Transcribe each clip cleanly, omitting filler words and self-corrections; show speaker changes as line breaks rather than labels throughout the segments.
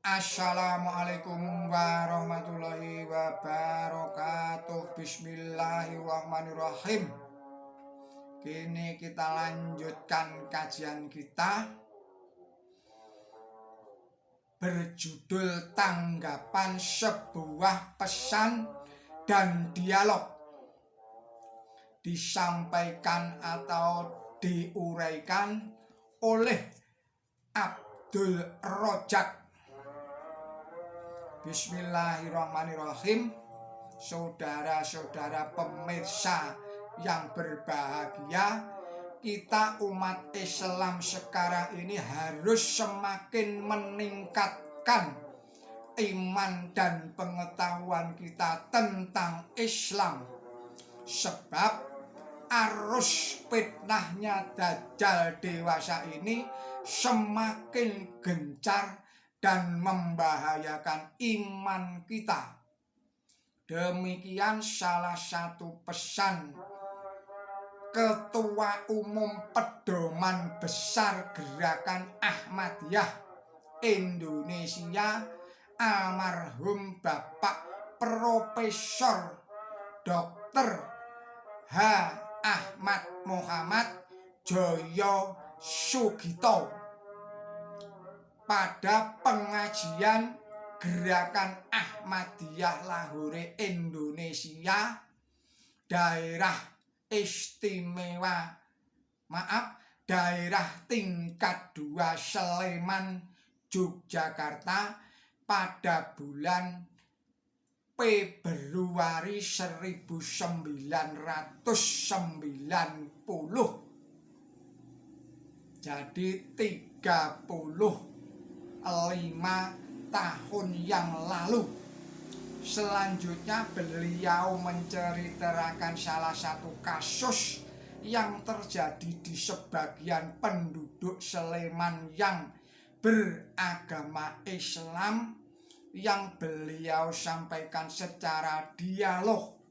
Assalamualaikum warahmatullahi wabarakatuh. Bismillahirrahmanirrahim. Kini kita lanjutkan kajian kita berjudul tanggapan sebuah pesan dan dialog, disampaikan atau diuraikan oleh Abdul Rojak. Bismillahirrahmanirrahim. Saudara-saudara pemirsa yang berbahagia, kita umat Islam sekarang ini harus semakin meningkatkan iman dan pengetahuan kita tentang Islam, sebab arus fitnahnya Dajjal dewasa ini semakin gencar dan membahayakan iman kita. Demikian salah satu pesan Ketua Umum Pedoman Besar Gerakan Ahmadiyah Indonesia, almarhum Bapak Profesor Dr. H. Ahmad Muhammad Joyo Sugito pada pengajian Gerakan Ahmadiyah Lahore Indonesia, daerah tingkat 2 Sleman, Yogyakarta pada bulan Februari 1990. Jadi 35 tahun yang lalu. Selanjutnya beliau menceritakan salah satu kasus yang terjadi di sebagian penduduk Sleman yang beragama Islam, yang beliau sampaikan secara dialog,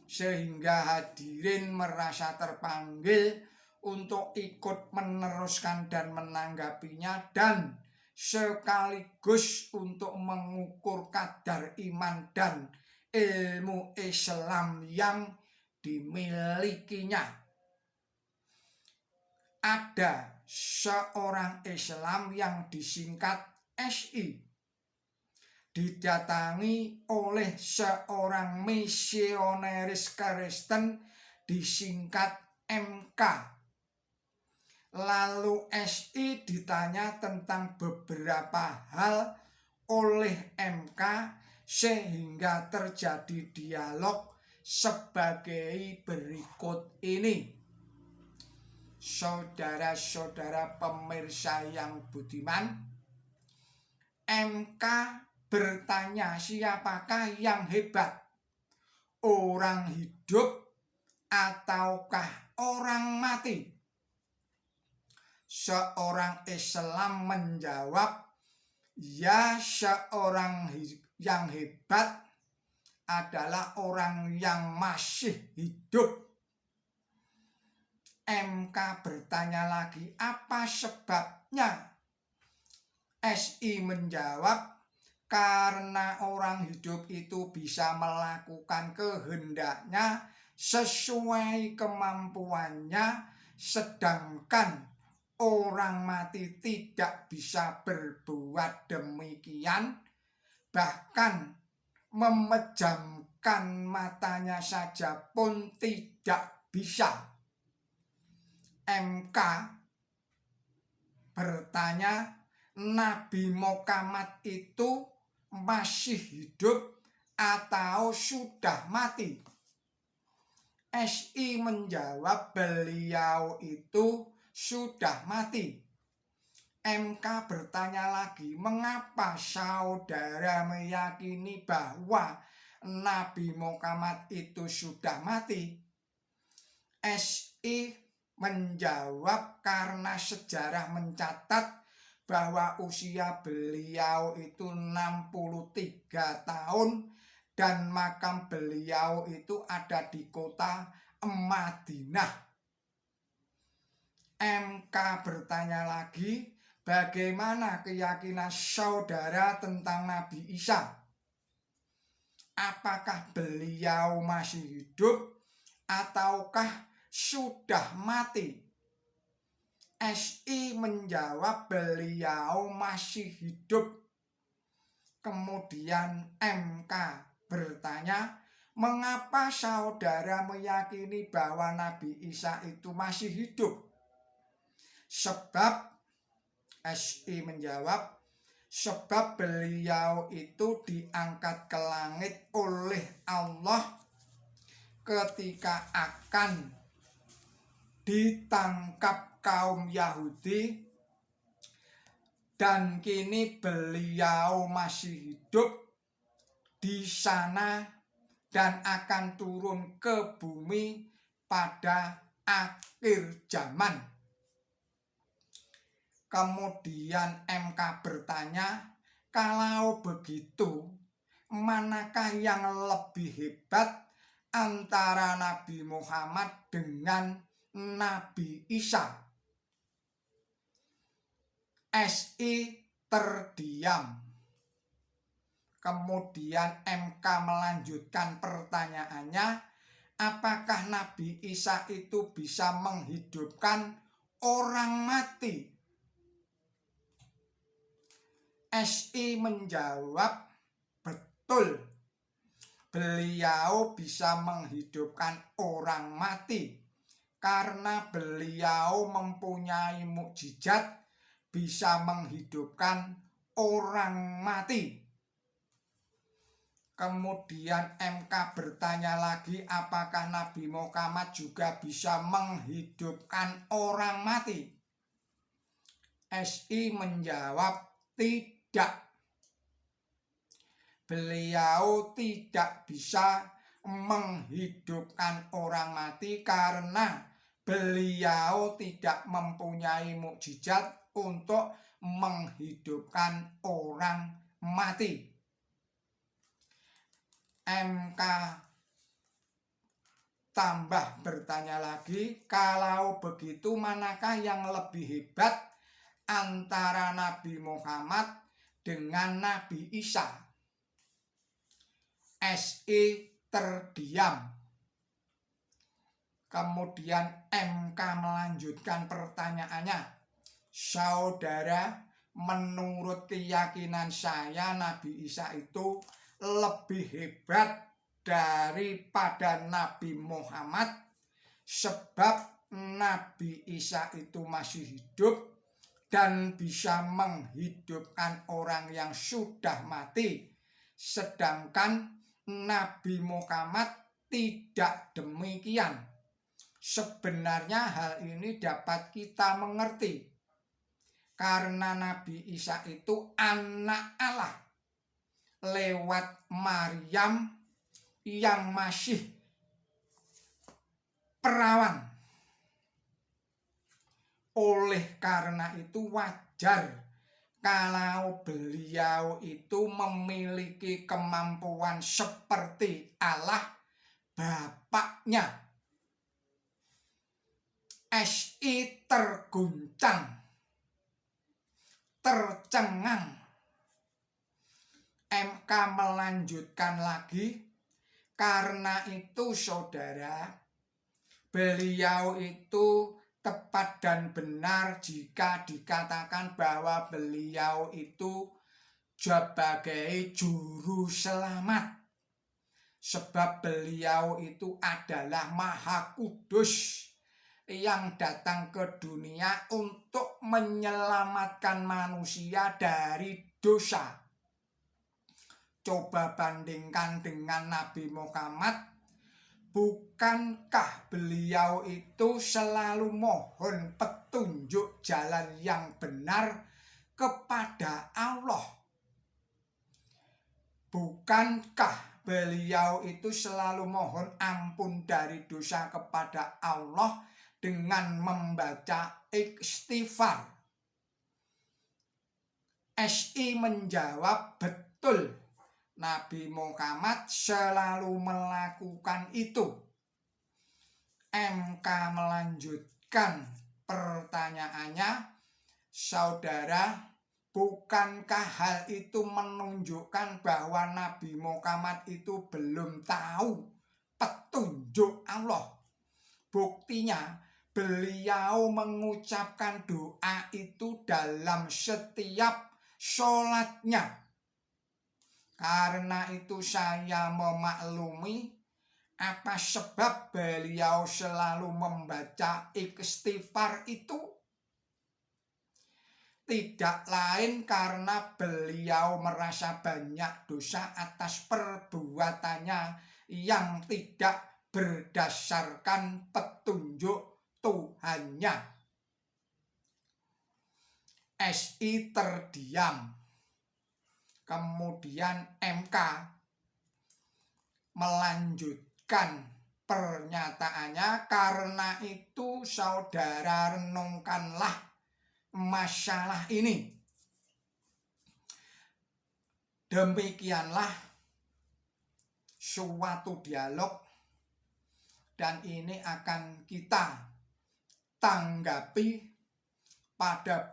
sehingga hadirin merasa terpanggil untuk ikut meneruskan dan menanggapinya, dan sekaligus untuk mengukur kadar iman dan ilmu Islam yang dimilikinya. Ada seorang Islam yang disingkat SI, didatangi oleh seorang misionaris Kristen disingkat MK. Lalu SI ditanya tentang beberapa hal oleh MK, sehingga terjadi dialog sebagai berikut ini. Saudara-saudara pemirsa yang budiman, MK bertanya, siapakah yang hebat, orang hidup ataukah orang mati? Seorang Islam menjawab, ya, seorang yang hebat adalah orang yang masih hidup. MK bertanya lagi, apa sebabnya? SI menjawab, karena orang hidup itu bisa melakukan kehendaknya sesuai kemampuannya, sedangkan orang mati tidak bisa berbuat demikian, bahkan memejamkan matanya saja pun tidak bisa. MK bertanya, Nabi Muhammad itu masih hidup atau sudah mati? SI menjawab, beliau itu sudah mati. MK bertanya lagi, mengapa saudara meyakini bahwa Nabi Muhammad itu sudah mati? SI menjawab, karena sejarah mencatat bahwa usia beliau itu 63 tahun dan makam beliau itu ada di kota Madinah. MK bertanya lagi, Bagaimana keyakinan saudara tentang Nabi Isa? Apakah beliau masih hidup ataukah sudah mati? SI menjawab beliau masih hidup. Kemudian MK bertanya, mengapa saudara meyakini bahwa Nabi Isa itu masih hidup? Sebab SI menjawab, sebab beliau itu diangkat ke langit oleh Allah ketika akan ditangkap kaum Yahudi, dan kini beliau masih hidup di sana dan akan turun ke bumi pada akhir zaman. Kemudian MK bertanya, kalau begitu, manakah yang lebih hebat antara Nabi Muhammad dengan Nabi Isa? SI terdiam. Kemudian MK melanjutkan pertanyaannya, apakah Nabi Isa itu bisa menghidupkan orang mati? SI menjawab, betul, beliau bisa menghidupkan orang mati karena beliau mempunyai mukjizat bisa menghidupkan orang mati. Kemudian MK bertanya lagi, apakah Nabi Muhammad juga bisa menghidupkan orang mati? SI menjawab, tidak. Beliau tidak bisa menghidupkan orang mati karena beliau tidak mempunyai mukjizat untuk menghidupkan orang mati. MK tambah bertanya lagi, kalau begitu manakah yang lebih hebat antara Nabi Muhammad dengan Nabi Isa? SI terdiam. Kemudian MK melanjutkan pertanyaannya, saudara, menurut keyakinan saya Nabi Isa itu lebih hebat daripada Nabi Muhammad, sebab Nabi Isa itu masih hidup dan bisa menghidupkan orang yang sudah mati, sedangkan Nabi Muhammad tidak demikian. Sebenarnya hal ini dapat kita mengerti karena Nabi Isa itu anak Allah lewat Maryam yang masih perawan. Oleh karena itu wajar kalau beliau itu memiliki kemampuan seperti Allah Bapaknya. SI terguncang, tercengang. MK melanjutkan lagi, karena itu saudara, beliau itu tepat dan benar jika dikatakan bahwa beliau itu sebagai juru selamat. Sebab beliau itu adalah Maha Kudus yang datang ke dunia untuk menyelamatkan manusia dari dosa. Coba bandingkan dengan Nabi Muhammad. Bukankah beliau itu selalu mohon petunjuk jalan yang benar kepada Allah? Bukankah beliau itu selalu mohon ampun dari dosa kepada Allah dengan membaca istighfar? SI menjawab, betul. Nabi Muhammad selalu melakukan itu. MK melanjutkan pertanyaannya, Saudara, bukankah hal itu menunjukkan bahwa Nabi Muhammad itu belum tahu petunjuk Allah? Buktinya, beliau mengucapkan doa itu dalam setiap sholatnya. Karena itu saya memaklumi apa sebab beliau selalu membaca istighfar itu. Tidak lain karena beliau merasa banyak dosa atas perbuatannya yang tidak berdasarkan petunjuk Tuhannya. SI terdiam. Kemudian MK melanjutkan pernyataannya, karena itu saudara renungkanlah masalah ini. Demikianlah suatu dialog, dan ini akan kita tanggapi pada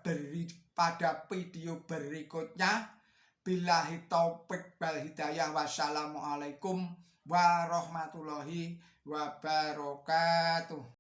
video berikutnya. Billahi taufik wal hidayah. Wassalamualaikum warahmatullahi wabarakatuh.